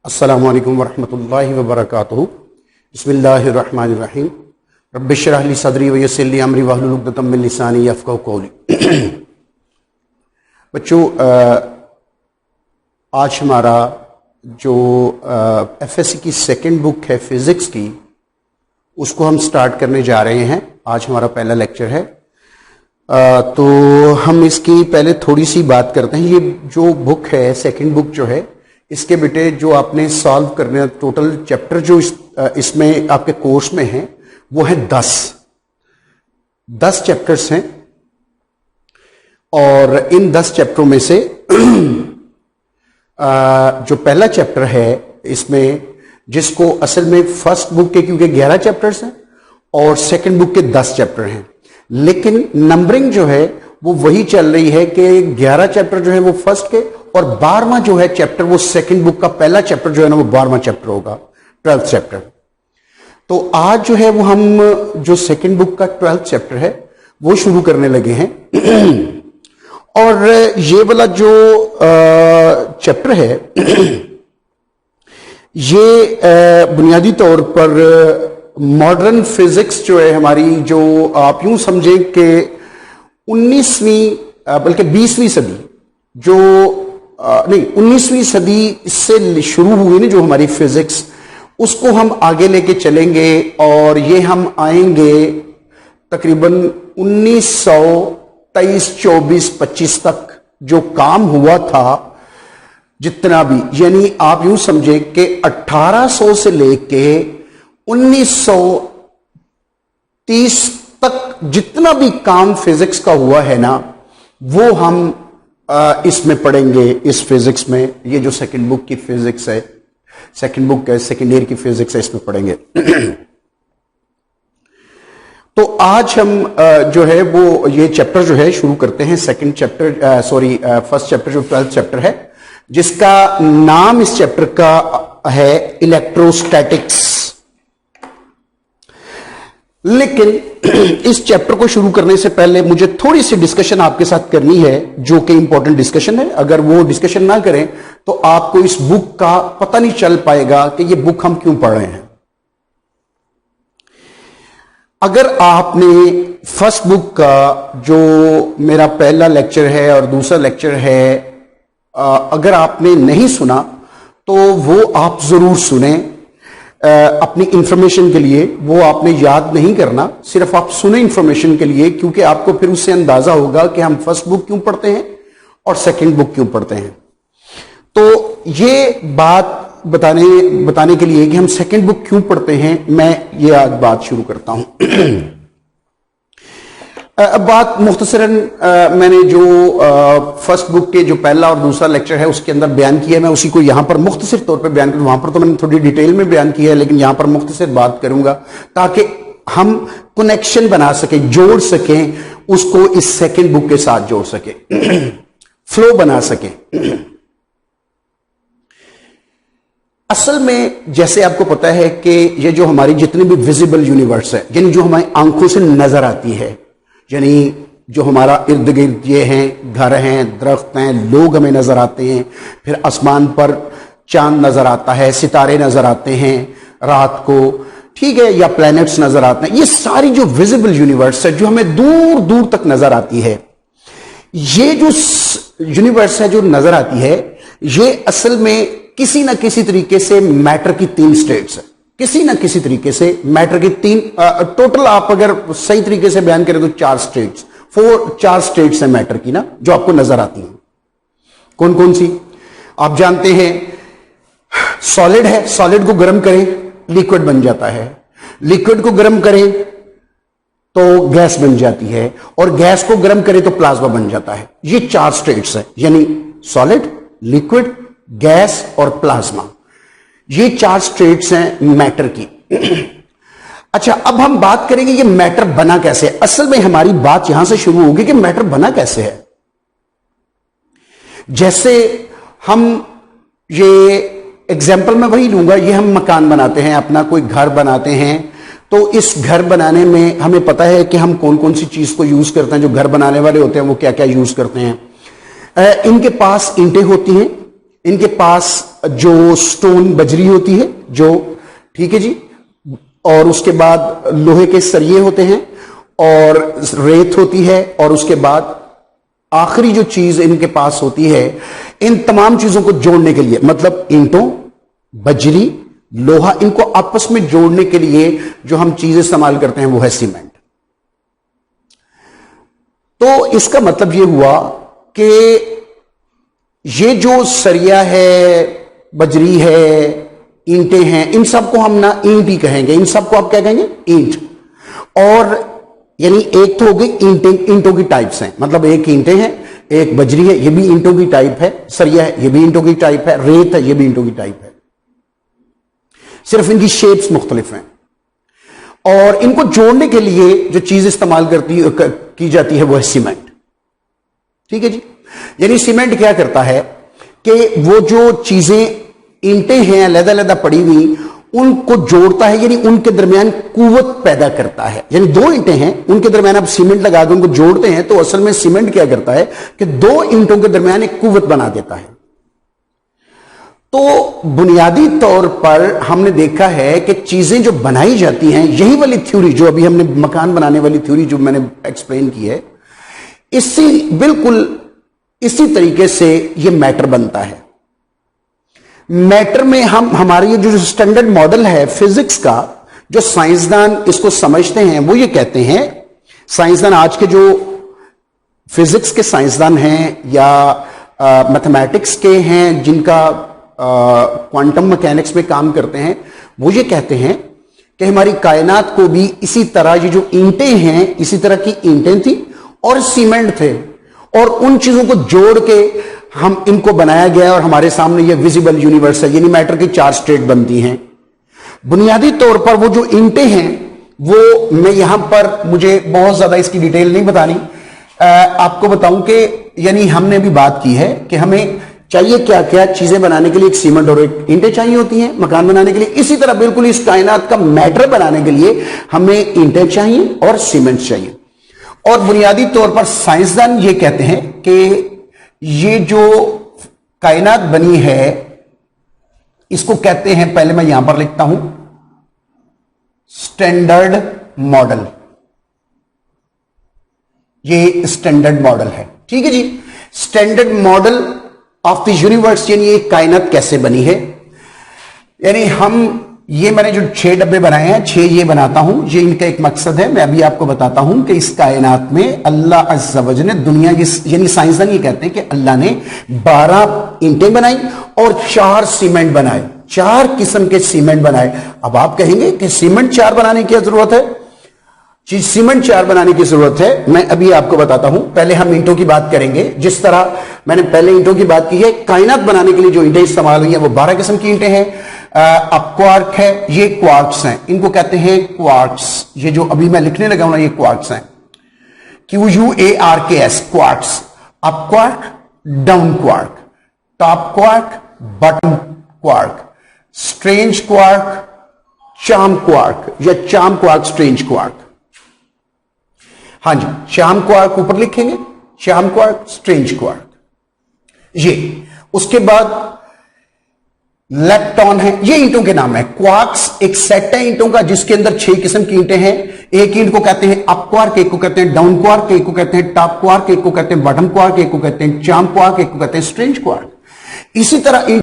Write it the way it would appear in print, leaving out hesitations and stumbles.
अस्सलामु अलैकुम वरहमतुल्लाहि वबरकातुहू। बिस्मिल्लाहिर्रहमानिर्रहीम। रब्बि इश्रह ली सदरी व यस्सिर ली अमरी वहलुल उक़दतम मिन लिसानी यफ़क़हू क़ौली। बच्चों, आज हमारा जो एफएससी की सेकंड बुक है फिज़िक्स की, उसको हम स्टार्ट करने जा रहे हैं। आज हमारा पहला लेक्चर है। तो हम इसकी पहले थोड़ी सी बात करते हैं। ये जो बुक है, सेकंड बुक जो है, इसके बेटे जो आपने सॉल्व करने, टोटल चैप्टर जो इसमें आपके कोर्स में है वो है 10 चैप्टर्स हैं। और इन 10 चैप्टरों में से जो पहला चैप्टर है इसमें, जिसको असल में फर्स्ट बुक के क्योंकि 11 चैप्टर्स हैं और सेकंड बुक के 10 चैप्टर हैं, लेकिन नंबरिंग जो है वो वही चल रही है कि 11 चैप्टर जो है वो फर्स्ट के और 12वां जो है चैप्टर वो सेकंड बुक का पहला चैप्टर जो है ना वो 12वां चैप्टर होगा, 12th चैप्टर। तो आज जो है वो हम जो सेकंड बुक का 12th चैप्टर है वो शुरू करने लगे हैं। और ये वाला जो चैप्टर है ये बुनियादी तौर पर मॉडर्न फिजिक्स जो है हमारी, जो आप यूं समझें कि 19वीं बल्कि 20वीं सदी, जो नहीं 19वीं सदी से शुरू हुई ना जो हमारी फिजिक्स, उसको हम आगे लेके चलेंगे और ये हम आएंगे तकरीबन 1923, 24, 25 तक जो काम हुआ था जितना भी, यानी आप यूं समझे कि 1800 से लेके 1930 तक जितना भी काम फिजिक्स का हुआ है ना, वो हम इसमें पढ़ेंगे इस फिजिक्स में। ये जो सेकंड बुक की फिजिक्स है, सेकंड बुक है, सेकंड ईयर की फिजिक्स है, इसमें पढ़ेंगे। तो आज हम जो है वो ये चैप्टर जो है शुरू करते हैं। सेकंड चैप्टर, फर्स्ट चैप्टर जो 12th चैप्टर है, जिसका नाम इस चैप्टर का है इलेक्ट्रोस्टैटिक्स। लेकिन इस चैप्टर को शुरू करने से पहले मुझे थोड़ी सी डिस्कशन आपके साथ करनी है, जो कि इंपॉर्टेंट डिस्कशन है। अगर वो डिस्कशन ना करें तो आपको इस बुक का पता नहीं चल पाएगा कि ये बुक हम क्यों पढ़ रहे हैं। अगर आपने फर्स्ट बुक का जो मेरा पहला लेक्चर है और दूसरा लेक्चर है, अगर आपने नहीं सुना तो वो आप जरूर सुने। अपनी इंफॉर्मेशन के लिए, वो आपने याद नहीं करना, सिर्फ आप सुने इंफॉर्मेशन के लिए, क्योंकि आपको फिर उससे अंदाजा होगा कि हम फर्स्ट बुक क्यों पढ़ते हैं और सेकंड बुक क्यों पढ़ते हैं। तो ये बात बताने के लिए कि हम सेकंड बुक क्यों पढ़ते हैं, मैं ये आज बात शुरू करता हूं। बात मुख्तसरन मैंने जो फर्स्ट बुक के जो पहला और दूसरा लेक्चर है उसके अंदर बयान किया है, मैं उसी को यहां पर मुख्तसर तौर पे बयान करूं। वहां पर तो मैंने थोड़ी डिटेल में बयान किया है, लेकिन यहां पर मुख्तसर बात करूंगा ताकि हम कनेक्शन बना सकें, जोड़ सकें, उसको इस सेकंड बुक के साथ जोड़ सके, फ्लो बना सके। असल में जैसे आपको पता है कि ये जो हमारी जितनी भी विजिबल यूनिवर्स है, यानी जो हमारी आंखों से नजर आती है, यानी जो हमारा इर्द गिर्द ये हैं, घर हैं, दरख्त हैं, लोग हमें नजर आते हैं, फिर आसमान पर चांद नजर आता है, सितारे नजर आते हैं रात को, ठीक है, या प्लैनेट्स नजर आते हैं। ये सारी जो विजिबल यूनिवर्स है जो हमें दूर दूर तक नजर आती है, ये जो यूनिवर्स है जो नजर आती है, ये असल में किसी ना किसी तरीके से मैटर की 3 स्टेट्स है। किसी ना किसी तरीके से मैटर की 3 टोटल, आप अगर सही तरीके से बयान करें तो 4 स्टेट्स है मैटर की ना, जो आपको नजर आती हैं। कौन कौन सी आप जानते हैं? सॉलिड है, सॉलिड को गर्म करें लिक्विड बन जाता है, लिक्विड को गर्म करें तो गैस बन जाती है, और गैस को गर्म करें तो प्लाज्मा बन जाता है। ये 4 स्टेट्स है, यानी सॉलिड, लिक्विड, गैस और प्लाज्मा। ये 4 स्टेट्स हैं मैटर की। अच्छा, अब हम बात करेंगे ये मैटर बना कैसे है। असल में हमारी बात यहां से शुरू होगी कि मैटर बना कैसे है। जैसे हम ये एग्जाम्पल में वही लूंगा, ये हम मकान बनाते हैं, अपना कोई घर बनाते हैं, तो इस घर बनाने में हमें पता है कि हम कौन कौन सी चीज को यूज करते हैं। जो घर बनाने वाले होते हैं वो क्या क्या यूज करते हैं। इनके पास ईंटें होती हैं, इनके पास जो स्टोन बजरी होती है, जो, ठीक है जी, और उसके बाद लोहे के सरिये होते हैं और रेत होती है, और उसके बाद आखिरी जो चीज इनके पास होती है, इन तमाम चीजों को जोड़ने के लिए, मतलब ईंटों, बजरी, लोहा, इनको आपस में जोड़ने के लिए जो हम चीजें इस्तेमाल करते हैं वो है सीमेंट। तो इसका मतलब यह हुआ कि ये जो सरिया है, बजरी है, ईंटें हैं, इन सबको हम ना ईंट ही कहेंगे, इन सबको आप क्या कहेंगे? ईंट। और यानी एक तो हो गई ईंटों की टाइप्स हैं, मतलब एक ईंटें हैं, एक बजरी है, ये भी ईंटों की टाइप है, सरिया है, ये भी ईंटों की टाइप है, रेत है, ये भी ईंटों की टाइप है, सिर्फ इनकी शेप्स मुख्तलिफ हैं। और इनको जोड़ने के लिए जो चीज इस्तेमाल की जाती है वो है सीमेंट। ठीक है जी। यानी सीमेंट क्या करता है कि वो जो चीजें ईंटें हैं अलग-अलग पड़ी हुई, उनको जोड़ता है, यानी उनके दरमियान कुव्वत पैदा करता है। यानी दो ईंटें हैं, उनके दरमियान आप सीमेंट लगा के उनको जोड़ते हैं, तो असल में सीमेंट क्या करता है कि दो ईंटों के दरमियान एक कुव्वत बना देता है। तो बुनियादी तौर पर हमने देखा है कि चीजें जो बनाई जाती हैं, यही वाली थ्योरी जो अभी हमने मकान बनाने वाली थ्योरी जो मैंने एक्सप्लेन की है, बिल्कुल इसी तरीके से ये मैटर बनता है। मैटर में हमारे ये जो स्टैंडर्ड मॉडल है फिजिक्स का, जो साइंसदान इसको समझते हैं, वो ये कहते हैं, साइंसदान आज के जो फिजिक्स के साइंसदान हैं या मैथमेटिक्स के हैं, जिनका क्वांटम मैकेनिक्स में काम करते हैं, वो ये कहते हैं कि हमारी कायनात को भी इसी तरह, ये जो ईंटें हैं, इसी तरह की ईंटें थी और सीमेंट थे, और उन चीजों को जोड़ के हम इनको बनाया गया और हमारे सामने ये विजिबल यूनिवर्स है, यानी मैटर की चार स्टेट बनती हैं। बुनियादी तौर पर वो जो ईंटें हैं, वो मैं यहां पर, मुझे बहुत ज्यादा इसकी डिटेल नहीं बतानी, आपको बताऊं कि यानी हमने भी बात की है कि हमें चाहिए क्या क्या चीजें बनाने के लिए, एक सीमेंट और एक ईंटें चाहिए होती हैं मकान बनाने के लिए। इसी तरह बिल्कुल इस कायनात का मैटर बनाने के लिए हमें ईंटें चाहिए और सीमेंट चाहिए। और बुनियादी तौर पर साइंसदान ये कहते हैं कि ये जो कायनात बनी है, इसको कहते हैं, पहले मैं यहां पर लिखता हूं, स्टैंडर्ड मॉडल। ये स्टैंडर्ड मॉडल है, ठीक है जी। Standard model of the universe, यानी ये कायनात कैसे बनी है। यानी ये मैंने जो 6 डब्बे बनाए हैं, 6 ये बनाता हूं, ये इनका एक मकसद है। मैं अभी आपको बताता हूं कि इस कायनात में अल्लाह अज़्ज़ा वजल ने दुनिया की, यानी साइंसदान ये कहते हैं कि अल्लाह ने 12 ईंटें बनाई और 4 सीमेंट बनाए, 4 किस्म के सीमेंट बनाए। अब आप कहेंगे कि सीमेंट 4 बनाने की जरूरत है? सीमेंट 4 बनाने की जरूरत है, मैं अभी आपको बताता हूं। पहले हम ईंटों की बात करेंगे। जिस तरह मैंने पहले ईंटों की बात की है, कायनात बनाने के लिए जो ईंटें इस्तेमाल हुई हैं वो 12 किस्म की ईंटें हैं। अब क्वार्क है, ये क्वार्ट्स हैं, इनको कहते हैं क्वार्ट्स। ये जो अभी मैं लिखने लगा हूं ना, ये क्वार्ट्स हैं, QUARKS, quartz. Up quark, down quark, top quark, bottom quark, strange quark, charm quark या चार्म क्वार्क, स्ट्रेंज क्वार्क। हाँ जी, चार्म क्वार्क ऊपर लिखेंगे, चार्म क्वार्क, स्ट्रेंज क्वार्क। ये उसके बाद लेप्टॉन है, ये ईंटों के नाम है। क्वार्क्स एक सेट है ईंटों का, जिसके अंदर 6 किस्म की ईंटें हैं। एक ईंट को कहते हैं अप क्वार्क, एक को कहते हैं डाउन क्वार्क, एक को कहते हैं टॉप क्वार्क, एक को कहते हैं बॉटम क्वार्क, एक को कहते हैं चार्म क्वार्क, एक को कहते हैं स्ट्रेंज क्वार्क। इसी तरह